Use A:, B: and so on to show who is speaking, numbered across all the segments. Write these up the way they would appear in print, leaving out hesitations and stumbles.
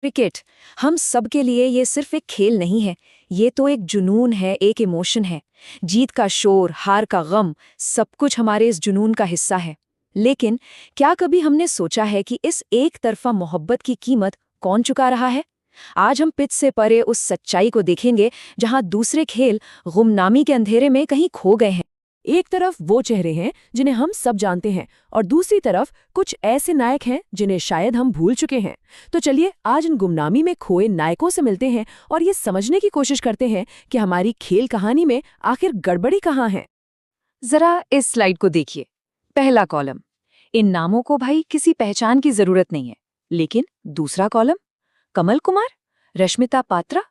A: Cricket हम सब के लिए ये सिर्फ एक खेल नहीं है, ये तो एक जुनून है, एक इमोशन है। जीत का शोर, हार का गम, सब कुछ हमारे इस जुनून का हिस्सा है। लेकिन क्या कभी हमने सोचा है कि इस एक तरफा मोहब्बत की कीमत कौन चुका रहा है? आज हम पिच से परे उस सच्चाई को देखेंगे जहां दूसरे खेल गुमनामी के अंधेरे में कहीं खो गए हैं।
B: एक तरफ वो चेहरे हैं जिन्हें हम सब जानते हैं और दूसरी तरफ कुछ ऐसे नायक हैं जिन्हें शायद हम भूल चुके हैं। तो चलिए आज इन गुमनामी में खोए नायकों से मिलते हैं और ये समझने की कोशिश करते हैं कि हमारी खेल कहानी में आखिर गड़बड़ी कहाँ है।
A: जरा इस स्लाइड को देखिए। पहला कॉलम, इन नामों को भाई किसी पहचान की जरूरत नहीं है। लेकिन दूसरा कॉलम, कमल कुमार, रश्मिता पात्रा,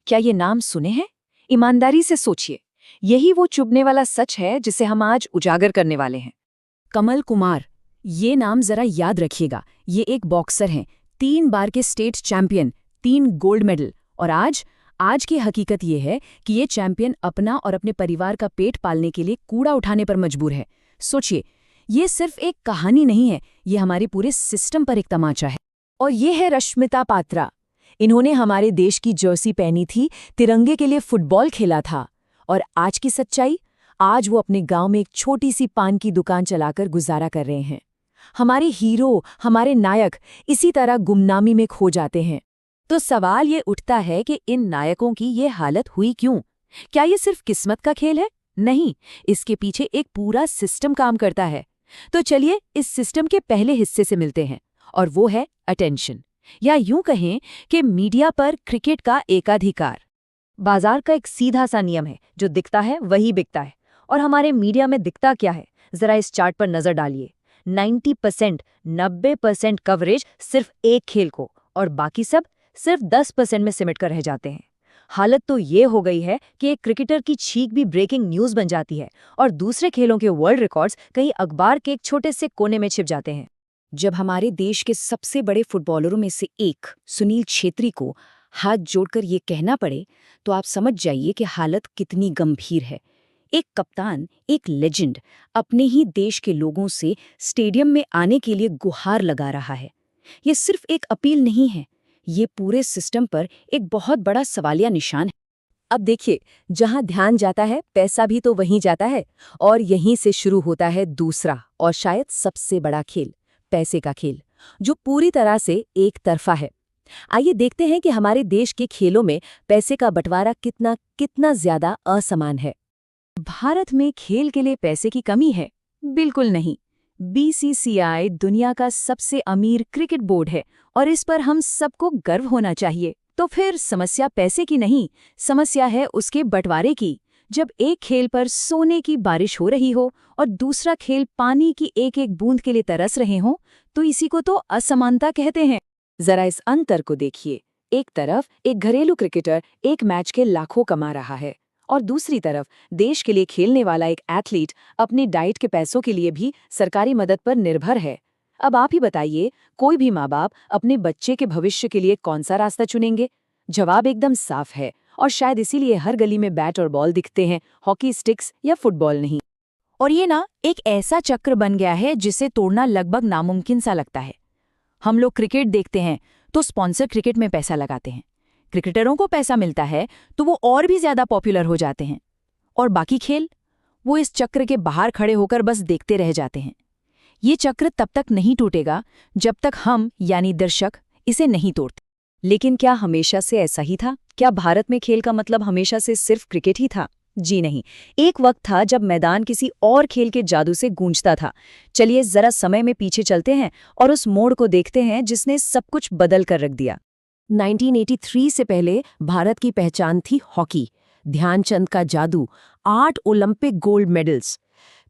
A: क्या ये नाम सुने हैं? ईमानदारी से सोचिए, यही वो चुभने वाला सच है जिसे हम आज उजागर करने वाले हैं।
B: कमल कुमार, ये नाम जरा याद रखिएगा। ये एक बॉक्सर हैं, 3 बार के स्टेट चैंपियन, 3 गोल्ड मेडल। और आज की हकीकत ये है कि ये चैंपियन अपना और अपने परिवार का पेट पालने के लिए कूड़ा उठाने पर मजबूर है। सोचिए, ये सिर्फ एक कहानी नहीं है, ये हमारे पूरे सिस्टम पर एक तमाचा है। और ये है रश्मिता पात्रा। इन्होंने हमारे देश की जर्सी पहनी थी, तिरंगे के लिए फुटबॉल खेला था। और आज की सच्चाई, आज वो अपने गांव में एक छोटी सी पान की दुकान चलाकर गुजारा कर रहे हैं। हमारे हीरो, हमारे नायक इसी तरह गुमनामी में खो जाते हैं। तो सवाल ये उठता है कि इन नायकों की ये हालत हुई क्यों? क्या ये सिर्फ किस्मत का खेल है? नहीं, इसके पीछे एक पूरा सिस्टम काम करता है। तो चलिए इस सिस्टम के पहले हिस्से से मिलते हैं, और वो है अटेंशन, या यूं कहें कि मीडिया पर क्रिकेट का एकाधिकार। बाजार का एक सीधा सा नियम है, जो दिखता है वही बिकता है। और हमारे मीडिया में दिखता क्या है? जरा इस चार्ट पर नजर डालिए। 90% कवरेज सिर्फ एक खेल को, और बाकी सब सिर्फ 10% में सिमट कर रह जाते हैं। हालत तो ये हो गई है कि एक क्रिकेटर की छींक भी ब्रेकिंग न्यूज बन जाती है, और दूसरे खेलों के वर्ल्ड रिकॉर्ड्स कहीं अखबार के एक छोटे से कोने में छिप जाते हैं। जब हमारे देश के सबसे बड़े फुटबॉलरों में से एक सुनील छेत्री को हाथ जोड़कर ये कहना पड़े, तो आप समझ जाइए कि हालत कितनी गंभीर है। एक कप्तान, एक लेजेंड अपने ही देश के लोगों से स्टेडियम में आने के लिए गुहार लगा रहा है। ये सिर्फ एक अपील नहीं है, ये पूरे सिस्टम पर एक बहुत बड़ा सवालिया निशान है। अब देखिए, जहां ध्यान जाता है पैसा भी तो वहीं जाता है, और यहीं से शुरू होता है दूसरा और शायद सबसे बड़ा खेल, पैसे का खेल, जो पूरी तरह से एक तरफा है। आइए देखते हैं कि हमारे देश के खेलों में पैसे का बंटवारा कितना ज्यादा असमान है। भारत में खेल के लिए पैसे की कमी है? बिल्कुल नहीं। बीसीसीआई दुनिया का सबसे अमीर क्रिकेट बोर्ड है, और इस पर हम सबको गर्व होना चाहिए। तो फिर समस्या पैसे की नहीं, समस्या है उसके बंटवारे की। जब एक खेल पर सोने की बारिश हो रही हो और दूसरा खेल पानी की एक एक बूंद के लिए तरस रहे हों, तो इसी को तो असमानता कहते हैं। जरा इस अंतर को देखिए। एक तरफ एक घरेलू क्रिकेटर एक मैच के लाखों कमा रहा है, और दूसरी तरफ देश के लिए खेलने वाला एक एथलीट अपनी डाइट के पैसों के लिए भी सरकारी मदद पर निर्भर है। अब आप ही बताइए, कोई भी माँ बाप अपने बच्चे के भविष्य के लिए कौन सा रास्ता चुनेंगे? जवाब एकदम साफ है, और शायद इसीलिए हर गली में बैट और बॉल दिखते हैं, हॉकी स्टिक्स या फुटबॉल नहीं। और ये ना एक ऐसा चक्र बन गया है जिसे तोड़ना लगभग नामुमकिन सा लगता है। हम लोग क्रिकेट देखते हैं तो स्पॉन्सर क्रिकेट में पैसा लगाते हैं, क्रिकेटरों को पैसा मिलता है तो वो और भी ज्यादा पॉपुलर हो जाते हैं, और बाकी खेल, वो इस चक्र के बाहर खड़े होकर बस देखते रह जाते हैं। ये चक्र तब तक नहीं टूटेगा जब तक हम यानी दर्शक इसे नहीं तोड़ते। लेकिन क्या हमेशा से ऐसा ही था? क्या भारत में खेल का मतलब हमेशा से सिर्फ क्रिकेट ही था? जी नहीं, एक वक्त था जब मैदान किसी और खेल के जादू से गूंजता था। चलिए जरा समय में पीछे चलते हैं और उस मोड़ को देखते हैं जिसने सब कुछ बदल कर रख दिया। 1983 से पहले भारत की पहचान थी हॉकी, ध्यानचंद का जादू, 8 ओलंपिक गोल्ड मेडल्स।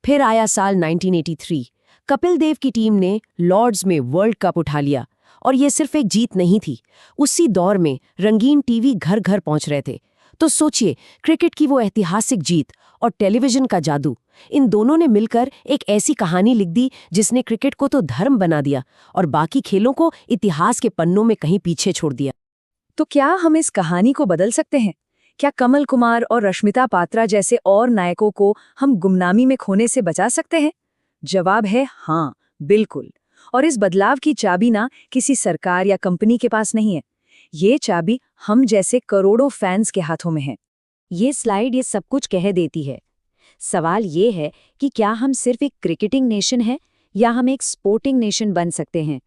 B: फिर आया साल 1983, कपिल देव की टीम ने लॉर्ड्स में वर्ल्ड कप उठा लिया, और ये सिर्फ एक जीत नहीं थी। उसी दौर में रंगीन टीवी घर घर पहुंच रहे थे। तो सोचिए, क्रिकेट की वो ऐतिहासिक जीत और टेलीविजन का जादू, इन दोनों ने मिलकर एक ऐसी कहानी लिख दी जिसने क्रिकेट को तो धर्म बना दिया और बाकी खेलों को इतिहास के पन्नों में कहीं पीछे छोड़ दिया। तो क्या हम इस कहानी को बदल सकते हैं? क्या कमल कुमार और रश्मिता पात्रा जैसे और नायकों को हम गुमनामी में खोने से बचा सकते हैं? जवाब है हाँ, बिल्कुल। और इस बदलाव की चाबी ना किसी सरकार या कंपनी के पास नहीं है,
A: ये चाबी हम जैसे करोड़ों फैंस के हाथों में है।
B: ये स्लाइड ये सब कुछ कह देती है। सवाल ये है कि क्या हम सिर्फ एक क्रिकेटिंग नेशन हैं या हम एक स्पोर्टिंग नेशन बन सकते हैं।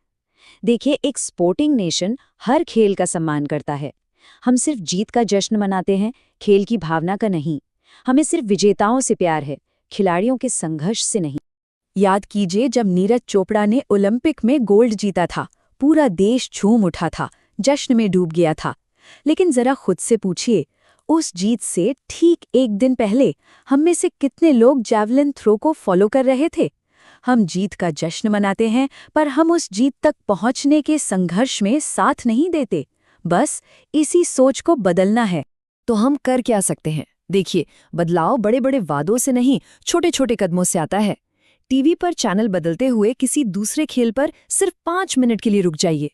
B: देखिए, एक स्पोर्टिंग नेशन हर खेल का सम्मान करता है। हम सिर्फ जीत का जश्न मनाते हैं, खेल की भावना का नहीं। हमें सिर्फ विजेताओं से प्यार है, खिलाड़ियों के संघर्ष से नहीं।
A: याद कीजिए जब नीरज चोपड़ा ने ओलंपिक में गोल्ड जीता था, पूरा देश झूम उठा था, जश्न में डूब गया था। लेकिन जरा खुद से पूछिए, उस जीत से ठीक एक दिन पहले हम में से कितने लोग जैवलिन थ्रो को फॉलो कर रहे थे। हम जीत का जश्न मनाते हैं, पर हम उस जीत तक पहुंचने के संघर्ष में साथ नहीं देते। बस इसी सोच को बदलना है।
C: तो हम कर क्या सकते हैं? देखिए, बदलाव बड़े बड़े वादों से नहीं, छोटे छोटे कदमों से आता है। टीवी पर चैनल बदलते हुए किसी दूसरे खेल पर सिर्फ 5 मिनट के लिए रुक जाइए।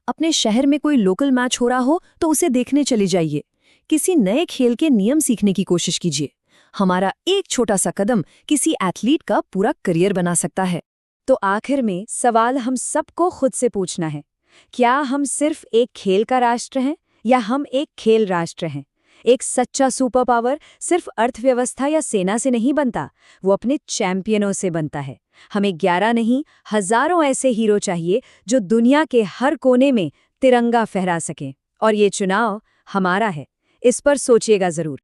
C: अपने शहर में कोई लोकल मैच हो रहा हो तो उसे देखने चले जाइए। किसी नए खेल के नियम सीखने की कोशिश कीजिए। हमारा एक छोटा सा कदम किसी एथलीट का पूरा करियर बना सकता है।
A: तो आखिर में सवाल हम सबको खुद से पूछना है, क्या हम सिर्फ एक खेल का राष्ट्र हैं या हम एक खेल राष्ट्र हैं? एक सच्चा सुपर पावर सिर्फ अर्थव्यवस्था या सेना से नहीं बनता, वो अपने चैंपियनों से बनता है। हमें 11 नहीं, हजारों ऐसे हीरो चाहिए जो दुनिया के हर कोने में तिरंगा फहरा सकें। और ये चुनाव हमारा है, इस पर सोचिएगा जरूर।